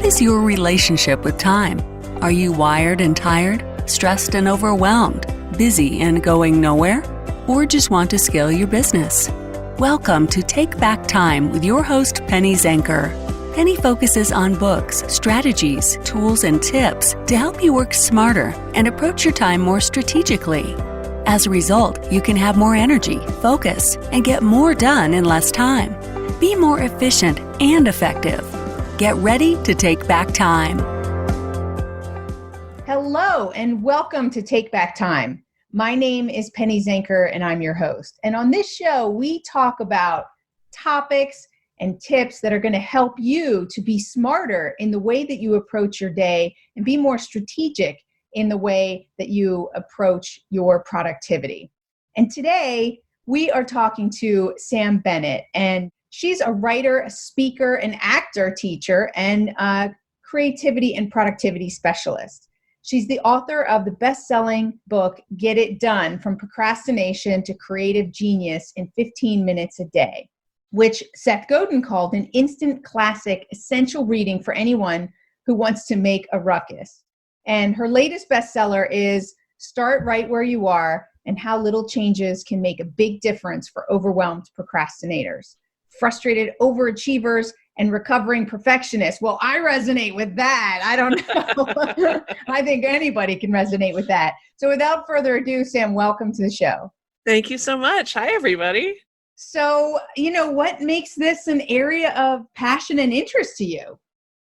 is your relationship with time? Are you wired and tired, stressed and overwhelmed, busy and going nowhere? Or just want to scale your business? Welcome to Take Back Time with your host, Penny Zenker. Penny focuses on books, strategies, tools, and tips to help you work smarter and approach your time more strategically. As a result, you can have more energy, focus, and get more done in less time. Be more efficient and effective. Get ready to take back time. Hello, and welcome to Take Back Time. My name is Penny Zenker, and I'm your host. And on this show, we talk about topics and tips that are going to help you to be smarter in the way that you approach your day and be more strategic in the way that you approach your productivity. And today, we are talking to Sam Bennett, and she's a writer, a speaker, an actor, teacher, and a creativity and productivity specialist. She's the author of the best-selling book, Get It Done, From Procrastination to Creative Genius in 15 Minutes a Day, which Seth Godin called an instant classic, essential reading for anyone who wants to make a ruckus. And her latest bestseller is Start Right Where You Are and How Little Changes Can Make a Big Difference for Overwhelmed Procrastinators, Frustrated Overachievers, and Recovering Perfectionists. Well, I resonate with that. I don't know. I think anybody can resonate with that. So without further ado, Sam, welcome to the show. Thank you so much. Hi, everybody. So, what makes this an area of passion and interest to you?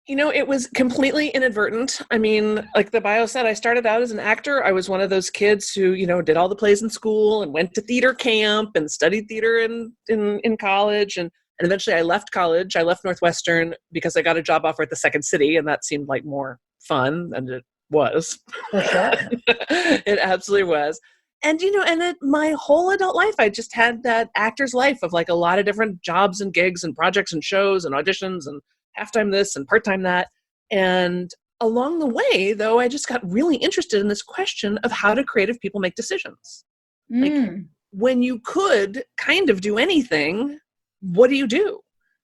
It was completely inadvertent. I mean, like the bio said, I started out as an actor. I was one of those kids who, did all the plays in school and went to theater camp and studied theater in college. And eventually I left college. I left Northwestern because I got a job offer at the Second City, and that seemed like more fun than it was. For sure. It absolutely was. And, my whole adult life, I just had that actor's life of like a lot of different jobs and gigs and projects and shows and auditions and halftime this and part-time that. And along the way, though, I just got really interested in this question of how do creative people make decisions? Like when you could kind of do anything, what do you do?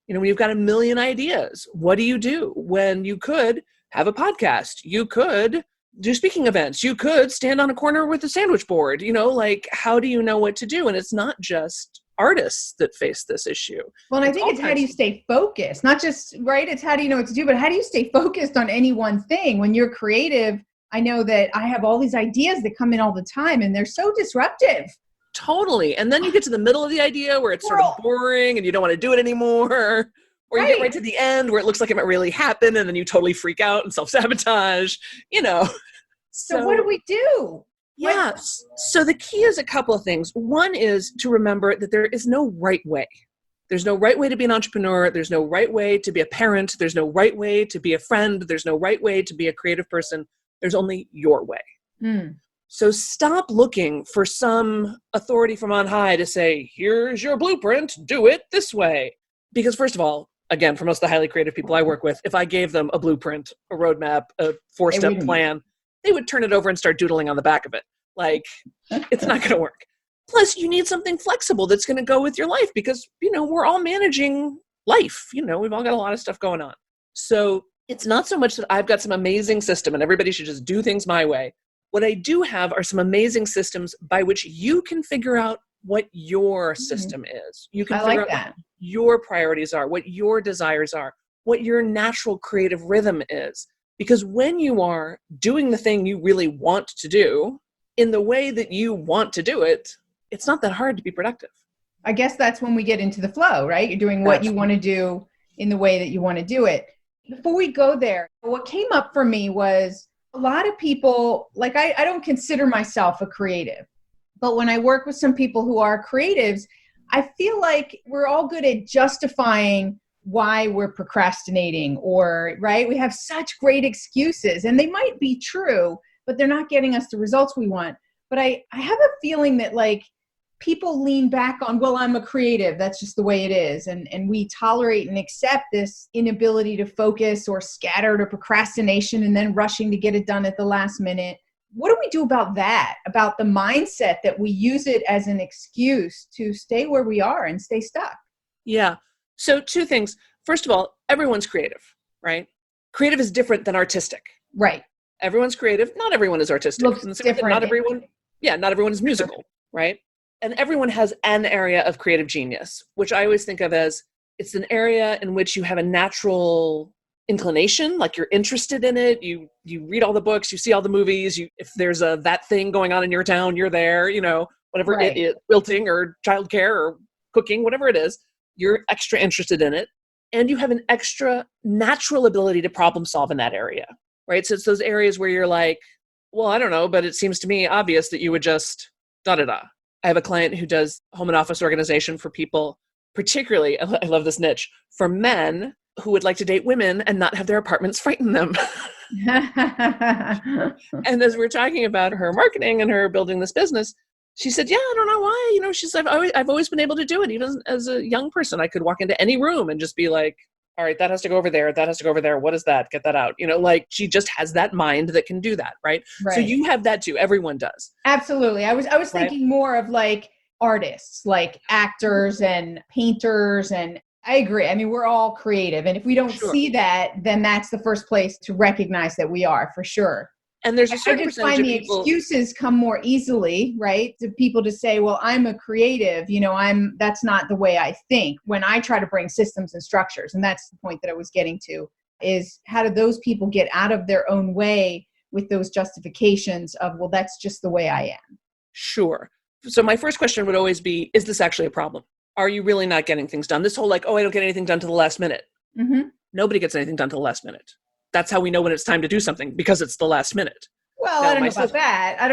When you've got a million ideas, what do you do? When you could have a podcast, you could do speaking events, you could stand on a corner with a sandwich board, how do you know what to do? And it's not just artists that face this issue. Well, and I think it's how do you stay focused? Not just, right? It's how do you know what to do, but how do you stay focused on any one thing? When you're creative, I know that I have all these ideas that come in all the time, and they're so disruptive. Totally. And then you get to the middle of the idea where it's sort of boring and you don't want to do it anymore. Or you get right to the end where it looks like it might really happen, and then you totally freak out and self-sabotage, So what do we do? Yeah. So the key is a couple of things. One is to remember that there is no right way. There's no right way to be an entrepreneur. There's no right way to be a parent. There's no right way to be a friend. There's no right way to be a creative person. There's only your way. So stop looking for some authority from on high to say, here's your blueprint, do it this way. Because first of all, again, for most of the highly creative people I work with, if I gave them a blueprint, a roadmap, a 4-step plan, they would turn it over and start doodling on the back of it. Like, it's not going to work. Plus, you need something flexible that's going to go with your life because, we're all managing life. We've all got a lot of stuff going on. So it's not so much that I've got some amazing system and everybody should just do things my way. What I do have are some amazing systems by which you can figure out what your system is. You can figure out what your priorities are, what your desires are, what your natural creative rhythm is. Because when you are doing the thing you really want to do in the way that you want to do it, it's not that hard to be productive. I guess that's when we get into the flow, right? You're doing what you want to do in the way that you want to do it. Before we go there, what came up for me was a lot of people, like I don't consider myself a creative, but when I work with some people who are creatives, I feel like we're all good at justifying why we're procrastinating right? We have such great excuses and they might be true, but they're not getting us the results we want. But I have a feeling that like people lean back on, well, I'm a creative. That's just the way it is. And we tolerate and accept this inability to focus or scattered or procrastination and then rushing to get it done at the last minute. What do we do about that? About the mindset that we use it as an excuse to stay where we are and stay stuck? Yeah. So two things. First of all, everyone's creative, right? creative is different than artistic. Right. Everyone's creative. Not everyone is artistic. Looks In the same way that different. not everyone is musical, right? And everyone has an area of creative genius, which I always think of as it's an area in which you have a natural inclination, like you're interested in it. You read all the books, you see all the movies. If there's that thing going on in your town, you're there. Whatever Right. it is, quilting or childcare or cooking, whatever it is, you're extra interested in it, and you have an extra natural ability to problem solve in that area, right? So it's those areas where you're like, well, I don't know, but it seems to me obvious that you would just da-da-da. I have a client who does home and office organization for people, particularly, I love this niche, for men who would like to date women and not have their apartments frighten them. And as we're talking about her marketing and her building this business, she said, yeah, I don't know why, she's, I've always been able to do it. Even as a young person, I could walk into any room and just be like, all right, that has to go over there. That has to go over there. What is that? Get that out. Like she just has that mind that can do that. Right. So you have that too. Everyone does. Absolutely. I was thinking more of like artists, like actors and painters. And I agree. I mean, we're all creative. And if we don't see that, then that's the first place to recognize that we are, for sure. And there's a certain I just percentage find of the people, excuses come more easily, right? To people to say, well, I'm a creative, that's not the way I think, when I try to bring systems and structures. And that's the point that I was getting to, is how do those people get out of their own way with those justifications of, well, that's just the way I am. Sure. So my first question would always be, is this actually a problem? Are you really not getting things done? This whole like, oh, I don't get anything done to the last minute. Mm-hmm. Nobody gets anything done to the last minute. That's how we know when it's time to do something, because it's the last minute. Well, I don't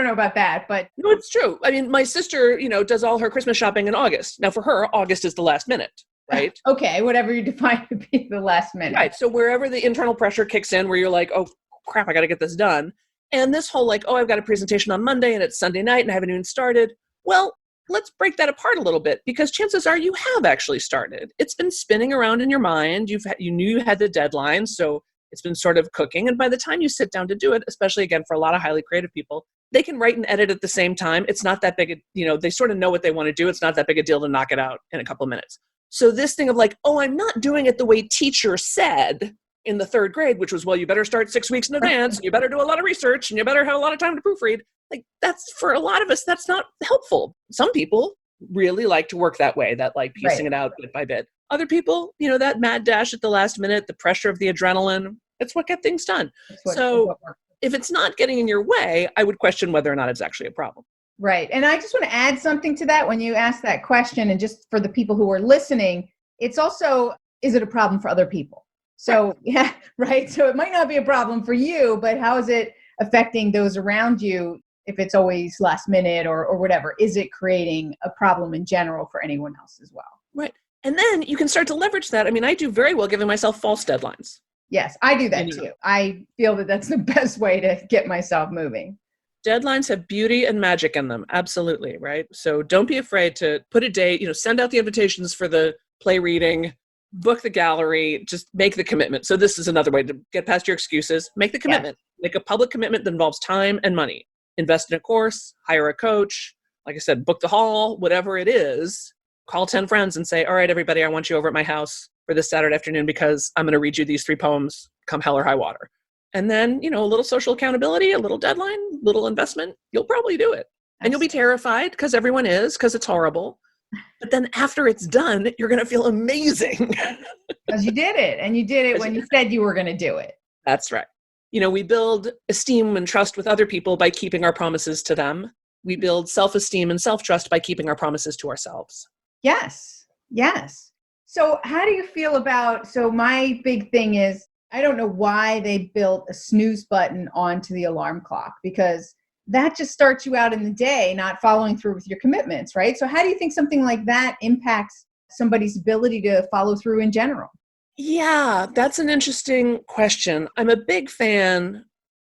know about that, but no, it's true. I mean, my sister, does all her Christmas shopping in August. Now for her, August is the last minute, right? Okay, whatever you define to be the last minute. Right. So wherever the internal pressure kicks in, where you're like, oh crap, I got to get this done. And this whole like, oh, I've got a presentation on Monday and it's Sunday night and I haven't even started. Well, let's break that apart a little bit, because chances are you have actually started. It's been spinning around in your mind. You knew you had the deadline, so it's been sort of cooking. And by the time you sit down to do it, especially again for a lot of highly creative people, they can write and edit at the same time. It's not that big, they sort of know what they want to do. It's not that big a deal to knock it out in a couple of minutes. So this thing of like, oh, I'm not doing it the way teacher said in the third grade, which was, well, you better start 6 weeks in advance, and you better do a lot of research, and you better have a lot of time to proofread. Like that's, for a lot of us, that's not helpful. Some people really like to work that way, that like piecing it out bit by bit. Other people, that mad dash at the last minute, the pressure of the adrenaline, it's what gets things done. So if it's not getting in your way, I would question whether or not it's actually a problem. Right. And I just want to add something to that when you ask that question, and just for the people who are listening, it's also, is it a problem for other people? So, yeah, right. So it might not be a problem for you, but how is it affecting those around you? If it's always last minute or whatever, is it creating a problem in general for anyone else as well? Right. And then you can start to leverage that. I mean, I do very well giving myself false deadlines. Yes, I do that too. I feel that that's the best way to get myself moving. Deadlines have beauty and magic in them. Absolutely. Right. So don't be afraid to put a date, send out the invitations for the play reading, book the gallery, just make the commitment. So this is another way to get past your excuses. Make the commitment, Make a public commitment that involves time and money. Invest in a course, hire a coach, like I said, book the hall, whatever it is. Call 10 friends and say, all right, everybody, I want you over at my house for this Saturday afternoon because I'm going to read you these 3 poems, come hell or high water. And then, a little social accountability, a little deadline, little investment, you'll probably do it. And you'll be terrified, because everyone is, because it's horrible. But then after it's done, you're going to feel amazing. Because you did it. And you did it when you said you were going to do it. That's right. We build esteem and trust with other people by keeping our promises to them. We build self-esteem and self-trust by keeping our promises to ourselves. Yes. Yes. So how do you feel about, so my big thing is, I don't know why they built a snooze button onto the alarm clock, because that just starts you out in the day, not following through with your commitments, right? So how do you think something like that impacts somebody's ability to follow through in general? Yeah, that's an interesting question. I'm a big fan.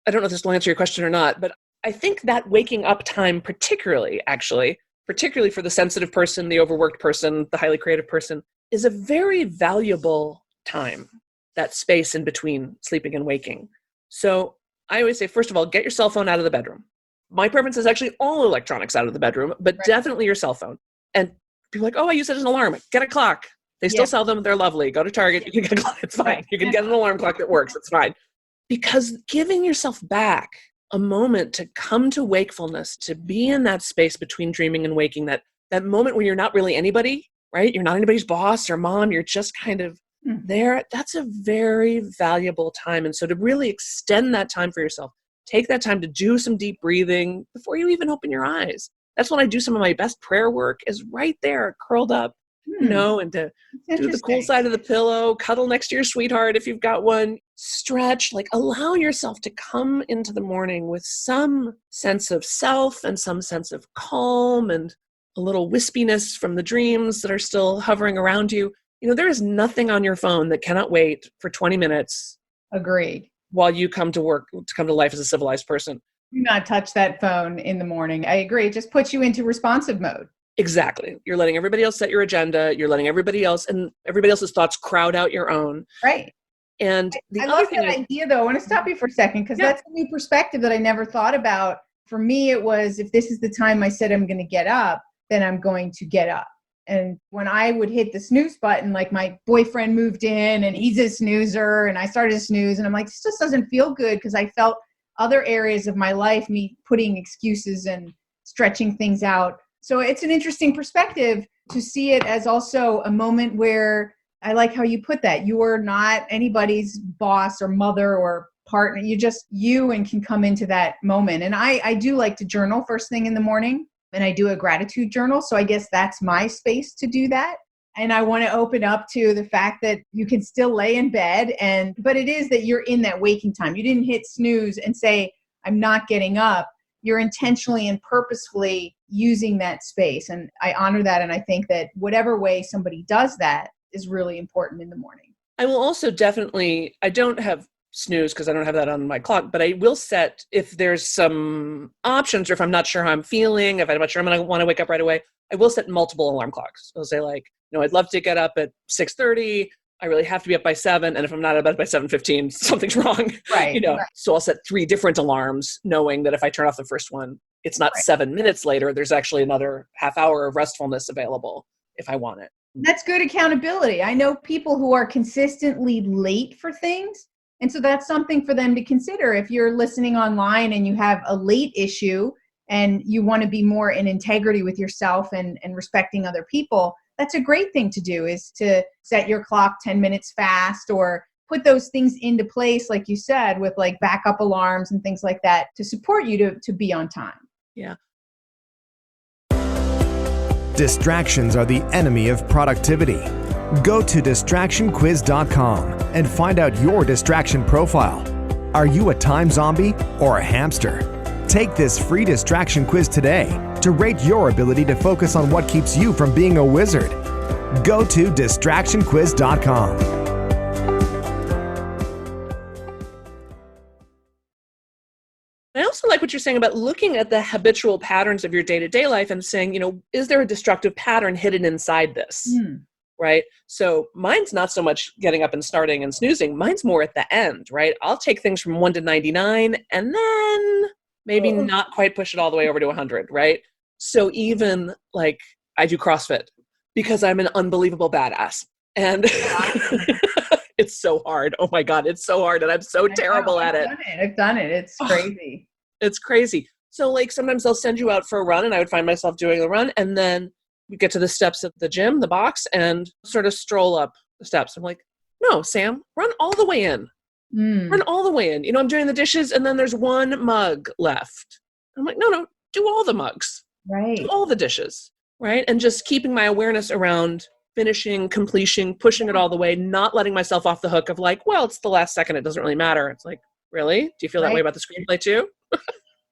I don't know if this will answer your question or not, but I think that waking up time particularly for the sensitive person, the overworked person, the highly creative person, is a very valuable time, that space in between sleeping and waking. So I always say, first of all, get your cell phone out of the bedroom. My preference is actually all electronics out of the bedroom, but definitely your cell phone. And people are like, oh, I use it as an alarm. Get a clock. They still sell them. They're lovely. Go to Target. You can get a clock. It's fine. You can get an alarm clock that works. It's fine. Because giving yourself back a moment to come to wakefulness, to be in that space between dreaming and waking, that moment when you're not really anybody, right? You're not anybody's boss or mom, you're just kind of there. That's a very valuable time. And so to really extend that time for yourself, take that time to do some deep breathing before you even open your eyes. That's when I do some of my best prayer work, is right there, curled up, and to do the cool side of the pillow, cuddle next to your sweetheart if you've got one, stretch, like allow yourself to come into the morning with some sense of self and some sense of calm and a little wispiness from the dreams that are still hovering around you. There is nothing on your phone that cannot wait for 20 minutes. Agreed. While you come to work, to come to life as a civilized person. Do not touch that phone in the morning. I agree. It just puts you into responsive mode. Exactly. You're letting everybody else set your agenda. You're letting everybody else and everybody else's thoughts crowd out your own. Right. And I love that idea, though. I want to stop you for a second, because that's a new perspective that I never thought about. For me, it was, if this is the time I said I'm going to get up, then I'm going to get up. And when I would hit the snooze button, like my boyfriend moved in and he's a snoozer and I started to snooze, and I'm like, this just doesn't feel good, because I felt other areas of my life, me putting excuses and stretching things out. So it's an interesting perspective to see it as also a moment where, I like how you put that. You are not anybody's boss or mother or partner. You're just you, and can come into that moment. And I do like to journal first thing in the morning, and I do a gratitude journal. So I guess that's my space to do that. And I want to open up to the fact that you can still lay in bed, but it is that you're in that waking time. You didn't hit snooze and say, I'm not getting up. You're intentionally and purposefully using that space. And I honor that. And I think that whatever way somebody does that is really important in the morning. I will also definitely, I don't have snooze because I don't have that on my clock, but I will set, if there's some options, or if I'm not sure how I'm feeling, if I'm not sure I'm going to want to wake up right away, I will set multiple alarm clocks. I'll say, like, I'd love to get up at 6:30. I really have to be up by 7. And if I'm not up by 7:15, something's wrong. Right. Right. So I'll set 3 different alarms, knowing that if I turn off the first one, it's not 7 minutes later. There's actually another half hour of restfulness available if I want it. That's good accountability. I know people who are consistently late for things. And so that's something for them to consider. If you're listening online and you have a late issue and you want to be more in integrity with yourself and respecting other people, that's a great thing to do, is to set your clock 10 minutes fast, or put those things into place, like you said, with like backup alarms and things like that to support you to be on time. Yeah. Distractions are the enemy of productivity. Go to distractionquiz.com and find out your distraction profile. Are you a time zombie or a hamster? Take this free distraction quiz today to rate your ability to focus on what keeps you from being a wizard. Go to distractionquiz.com. I also like what you're saying about looking at the habitual patterns of your day-to-day life and saying, is there a destructive pattern hidden inside this? Right? So mine's not so much getting up and starting and snoozing. Mine's more at the end, right? I'll take things from 1 to 99 and then maybe not quite push it all the way over to 100, right? So even like I do CrossFit because I'm an unbelievable badass. And it's so hard. Oh my God, it's so hard. And I'm so terrible at it. I've done it. It's crazy. It's crazy. So like sometimes they'll send you out for a run, and I would find myself doing a run, and then we get to the steps at the gym, the box, and sort of stroll up the steps. I'm like, no, Sam, run all the way in. Run all the way in. I'm doing the dishes, and then there's one mug left. I'm like, no, do all the mugs. Right. Do all the dishes. Right. And just keeping my awareness around finishing, completion, pushing it all the way, not letting myself off the hook of like, well, it's the last second. It doesn't really matter. It's like, really? Do you feel that way about the screenplay too?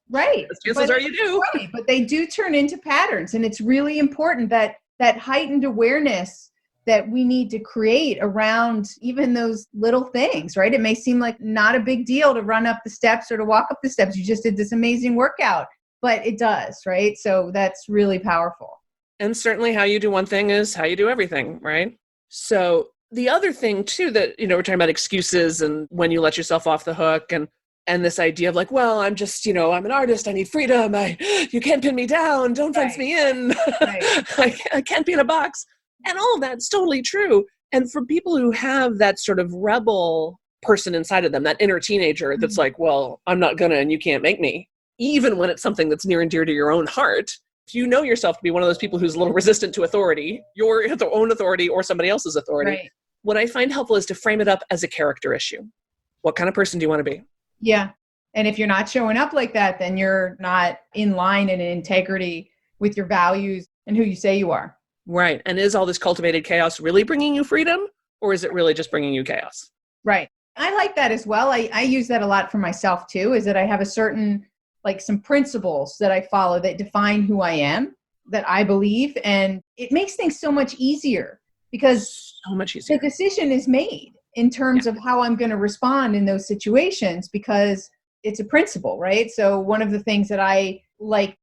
Right. Chances are you do. Right. But they do turn into patterns. And it's really important that heightened awareness that we need to create around even those little things, right? It may seem like not a big deal to run up the steps or to walk up the steps. You just did this amazing workout, but it does, right? So that's really powerful. And certainly how you do one thing is how you do everything, right? So the other thing too that, we're talking about excuses and when you let yourself off the hook and this idea of like, well, I'm just, I'm an artist. I need freedom. You can't pin me down. Don't fence me in. Right. I can't be in a box. And all of that's totally true. And for people who have that sort of rebel person inside of them, that inner teenager that's like, well, I'm not gonna, and you can't make me, even when it's something that's near and dear to your own heart. If you know yourself to be one of those people who's a little resistant to authority, your own authority or somebody else's authority, Right. what I find helpful is to frame it up as a character issue. What kind of person do you want to be? Yeah. And if you're not showing up like that, then you're not in line and in integrity with your values and who you say you are. Right. And is all this cultivated chaos really bringing you freedom, or is it really just bringing you chaos? Right. I like that as well. I use that a lot for myself too, is that I have a certain, like some principles that I follow that define who I am, that I believe. And it makes things so much easier because so much easier. The decision is made in terms of how I'm going to respond in those situations because it's a principle, right? So one of the things that I like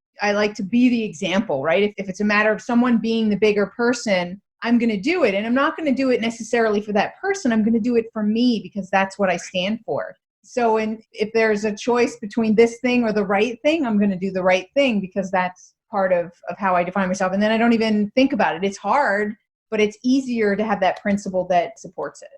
to be the example, right? If it's a matter of someone being the bigger person, I'm going to do it. And I'm not going to do it necessarily for that person. I'm going to do it for me because that's what I stand for. So if there's a choice between this thing or the right thing, I'm going to do the right thing because that's part of how I define myself. And then I don't even think about it. It's hard, but it's easier to have that principle that supports it.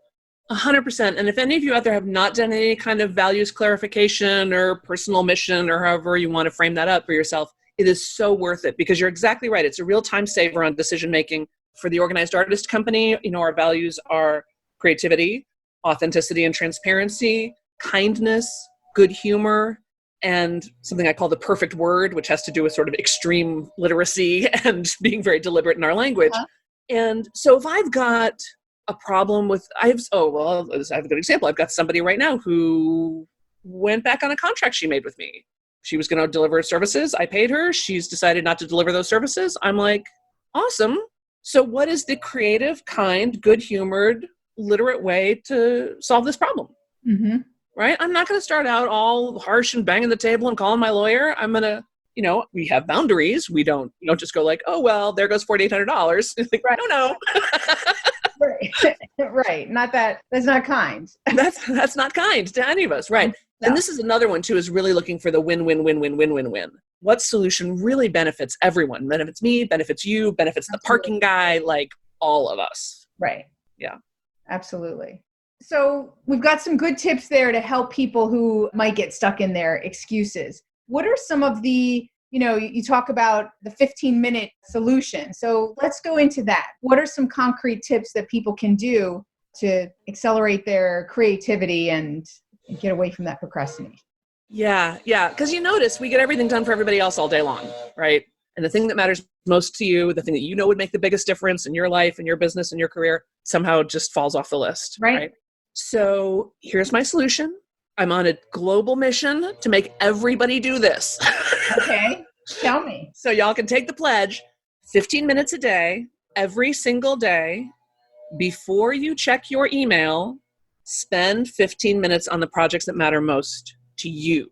100%. And if any of you out there have not done any kind of values clarification or personal mission or however you want to frame that up for yourself, it is so worth it because you're exactly right. It's a real time saver on decision making. For the Organized Artist Company, our values are creativity, authenticity and transparency, kindness, good humor, and something I call the perfect word, which has to do with sort of extreme literacy and being very deliberate in our language. Uh-huh. And so if I've got a problem with, I have a good example. I've got somebody right now who went back on a contract she made with me. She was going to deliver services. I paid her. She's decided not to deliver those services. I'm like, awesome. So what is the creative, kind, good-humored, literate way to solve this problem? Mm-hmm. Right? I'm not going to start out all harsh and banging the table and calling my lawyer. I'm going to, we have boundaries. We don't just go like, oh, well, there goes $4,800. Like, right. No. Right. Right. Not that. That's not kind. That's not kind to any of us. Right. No. And this is another one too, is really looking for the win-win-win-win-win-win-win. What solution really benefits everyone? Benefits me, benefits you, benefits the parking guy, like all of us. Right. Yeah. Absolutely. So we've got some good tips there to help people who might get stuck in their excuses. What are some of the, you talk about the 15-minute solution. So let's go into that. What are some concrete tips that people can do to accelerate their creativity and get away from that procrastination? Yeah. Because you notice we get everything done for everybody else all day long, right? And the thing that matters most to you, the thing that would make the biggest difference in your life and your business and your career somehow just falls off the list, right? So here's my solution. I'm on a global mission to make everybody do this. Okay. Tell me. So y'all can take the pledge, 15 minutes a day, every single day. Before you check your email, spend 15 minutes on the projects that matter most to you.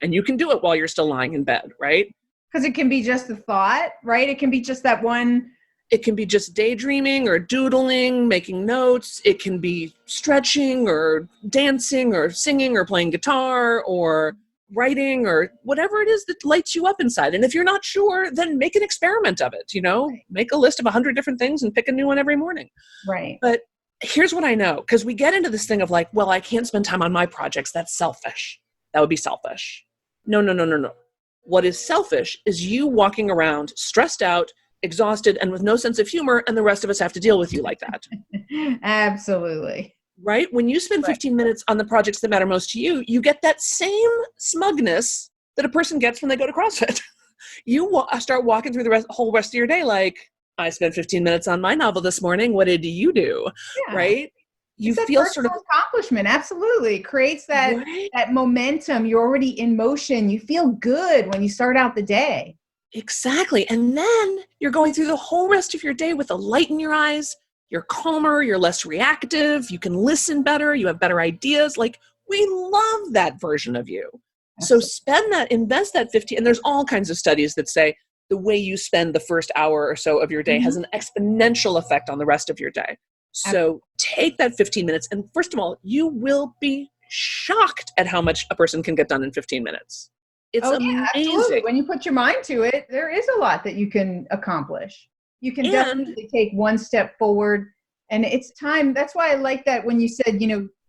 And you can do it while you're still lying in bed, right? Because it can be just the thought, right? It can be just that one. It can be just daydreaming or doodling, making notes. It can be stretching or dancing or singing or playing guitar or writing or whatever it is that lights you up inside. And if you're not sure, then make an experiment of it, Right. Make a list of 100 different things and pick a new one every morning. Right. But here's what I know, because we get into this thing of like, well, I can't spend time on my projects. That's selfish. That would be selfish. No. What is selfish is you walking around stressed out, exhausted, and with no sense of humor, and the rest of us have to deal with you like that. Absolutely. Right? When you spend 15 minutes on the projects that matter most to you, you get that same smugness that a person gets when they go to CrossFit. You start walking through the whole rest of your day like, I spent 15 minutes on my novel this morning. What did you do? Yeah. Right? You it's feel sort of accomplishment. Absolutely. It creates that momentum. You're already in motion. You feel good when you start out the day. Exactly. And then you're going through the whole rest of your day with a light in your eyes. You're calmer. You're less reactive. You can listen better. You have better ideas. Like, we love that version of you. Absolutely. So invest that 15. And there's all kinds of studies that say the way you spend the first hour or so of your day has an exponential effect on the rest of your day. So take that 15 minutes. And first of all, you will be shocked at how much a person can get done in 15 minutes. It's amazing. Absolutely. When you put your mind to it, there is a lot that you can accomplish. You can definitely take one step forward, and it's time. That's why I like that when you said,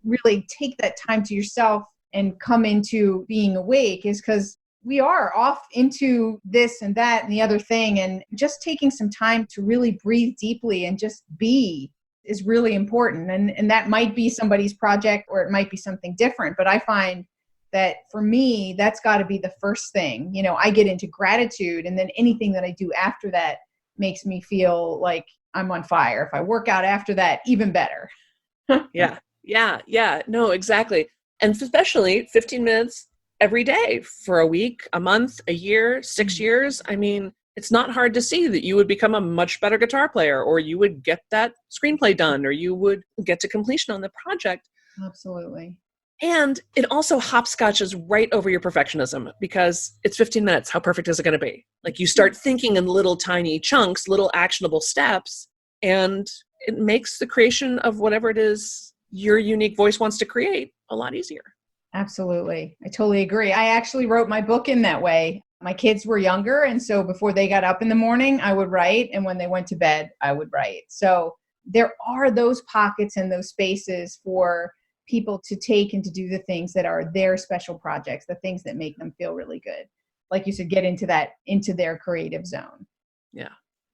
really take that time to yourself and come into being awake is because we are off into this and that and the other thing. And just taking some time to really breathe deeply and just be is really important. And that might be somebody's project or it might be something different. But I find that for me, that's got to be the first thing. I get into gratitude, and then anything that I do after that makes me feel like I'm on fire. If I work out after that, even better. Yeah. No, exactly. And especially 15 minutes every day for a week, a month, a year, 6 years. I mean, it's not hard to see that you would become a much better guitar player, or you would get that screenplay done, or you would get to completion on the project. Absolutely. And it also hopscotches right over your perfectionism, because it's 15 minutes. How perfect is it going to be? Like, you start thinking in little tiny chunks, little actionable steps, and it makes the creation of whatever it is your unique voice wants to create a lot easier. Absolutely. I totally agree. I actually wrote my book in that way. My kids were younger, and so before they got up in the morning, I would write, and when they went to bed, I would write. So there are those pockets and those spaces for people to take and to do the things that are their special projects, the things that make them feel really good. Like you said, get into their creative zone. Yeah.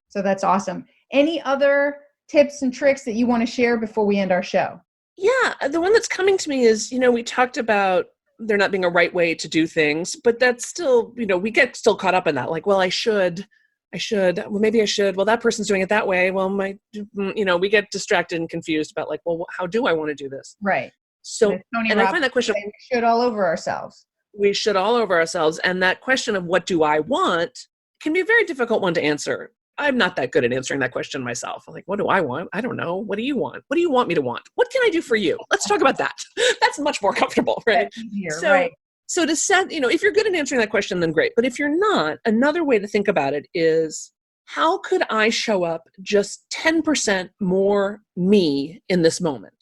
So that's awesome. Any other tips and tricks that you want to share before we end our show? Yeah. The one that's coming to me is, we talked about there not being a right way to do things, but that's still, we get still caught up in that. Like, well, I should, well, maybe I should. Well, that person's doing it that way. Well, we get distracted and confused about like, well, how do I want to do this? Right. So, and I find that question, we should all over ourselves. We should all over ourselves. And that question of what do I want can be a very difficult one to answer. I'm not that good at answering that question myself. I'm like, what do I want? I don't know. What do you want? What do you want me to want? What can I do for you? Let's talk about that. That's much more comfortable, right? That's easier, right. So to set, if you're good at answering that question, then great. But if you're not, another way to think about it is, how could I show up just 10% more me in this moment?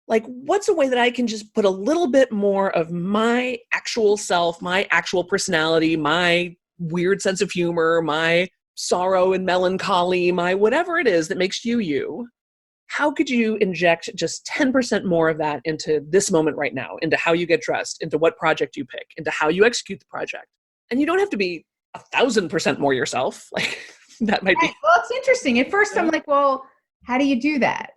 Like, what's a way that I can just put a little bit more of my actual self, my actual personality, my weird sense of humor, my sorrow and melancholy, my whatever it is that makes you you? How could you inject just 10% more of that into this moment right now, into how you get dressed, into what project you pick, into how you execute the project? And you don't have to be 1,000% more yourself. Like, that might be. Well, it's interesting. At first, I'm like, well, how do you do that?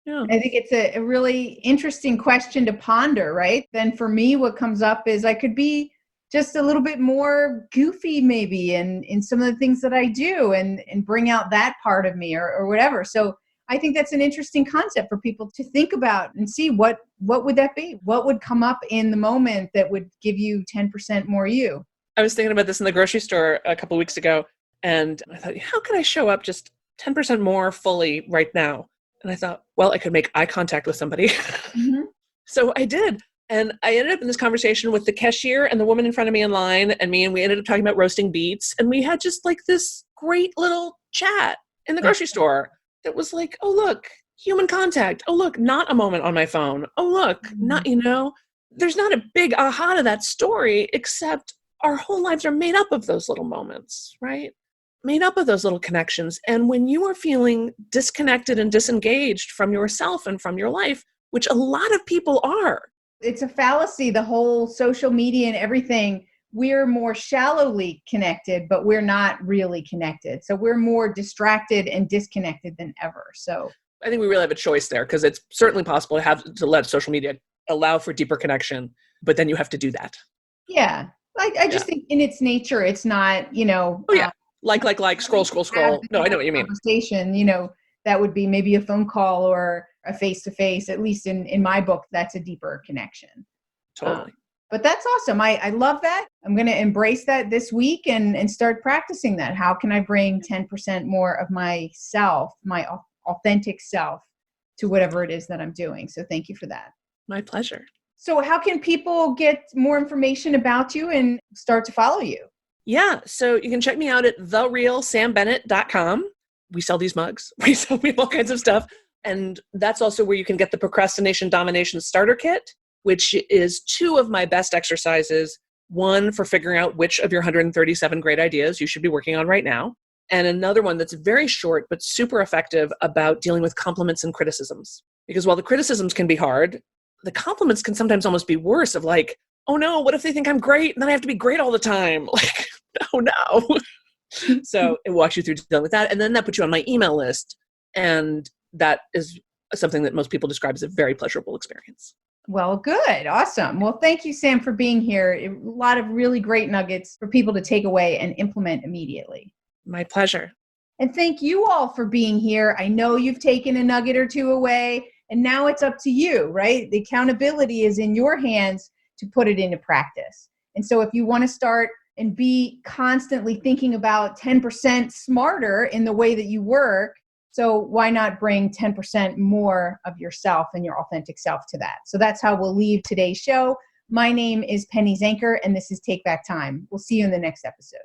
Yeah. I think it's a really interesting question to ponder, right? Then for me, what comes up is I could be just a little bit more goofy maybe in some of the things that I do and bring out that part of me or whatever. So I think that's an interesting concept for people to think about and see what would that be? What would come up in the moment that would give you 10% more you? I was thinking about this in the grocery store a couple of weeks ago, and I thought, how can I show up just 10% more fully right now? And I thought, well, I could make eye contact with somebody. Mm-hmm. So I did. And I ended up in this conversation with the cashier and the woman in front of me in line and me, and we ended up talking about roasting beets. And we had just like this great little chat in the grocery store that was like, oh, look, human contact. Oh, look, not a moment on my phone. Oh, look, not, there's not a big aha to that story, except our whole lives are made up of those little moments, right? Made up of those little connections. And when you are feeling disconnected and disengaged from yourself and from your life, which a lot of people are. It's a fallacy, the whole social media and everything. We're more shallowly connected, but we're not really connected. So we're more distracted and disconnected than ever. So I think we really have a choice there, because it's certainly possible to let social media allow for deeper connection, but then you have to do that. Yeah. I just think in its nature, it's not, Oh, yeah. Like, scroll. No, I know what you mean. Conversation, that would be maybe a phone call or a face-to-face. At least in my book, that's a deeper connection. Totally. But that's awesome. I love that. I'm going to embrace that this week and start practicing that. How can I bring 10% more of myself, my authentic self, to whatever it is that I'm doing? So thank you for that. My pleasure. So how can people get more information about you and start to follow you? Yeah. So you can check me out at therealsambennett.com. We sell these mugs. We have all kinds of stuff. And that's also where you can get the Procrastination Domination Starter Kit, which is 2 of my best exercises. One for figuring out which of your 137 great ideas you should be working on right now. And another one that's very short, but super effective about dealing with compliments and criticisms. Because while the criticisms can be hard, the compliments can sometimes almost be worse of like, oh no, what if they think I'm great? And then I have to be great all the time. Like, no. So it walks you through dealing with that. And then that puts you on my email list. And that is something that most people describe as a very pleasurable experience. Well, good. Awesome. Well, thank you, Sam, for being here. A lot of really great nuggets for people to take away and implement immediately. My pleasure. And thank you all for being here. I know you've taken a nugget or two away, and now it's up to you, right? The accountability is in your hands to put it into practice. And so if you want to start and be constantly thinking about 10% smarter in the way that you work, so why not bring 10% more of yourself and your authentic self to that? So that's how we'll leave today's show. My name is Penny Zanker, and this is Take Back Time. We'll see you in the next episode.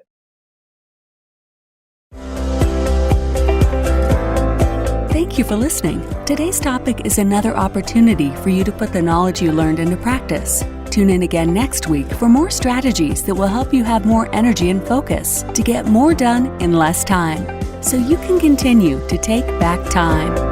Thank you for listening. Today's topic is another opportunity for you to put the knowledge you learned into practice. Tune in again next week for more strategies that will help you have more energy and focus to get more done in less time, so you can continue to take back time.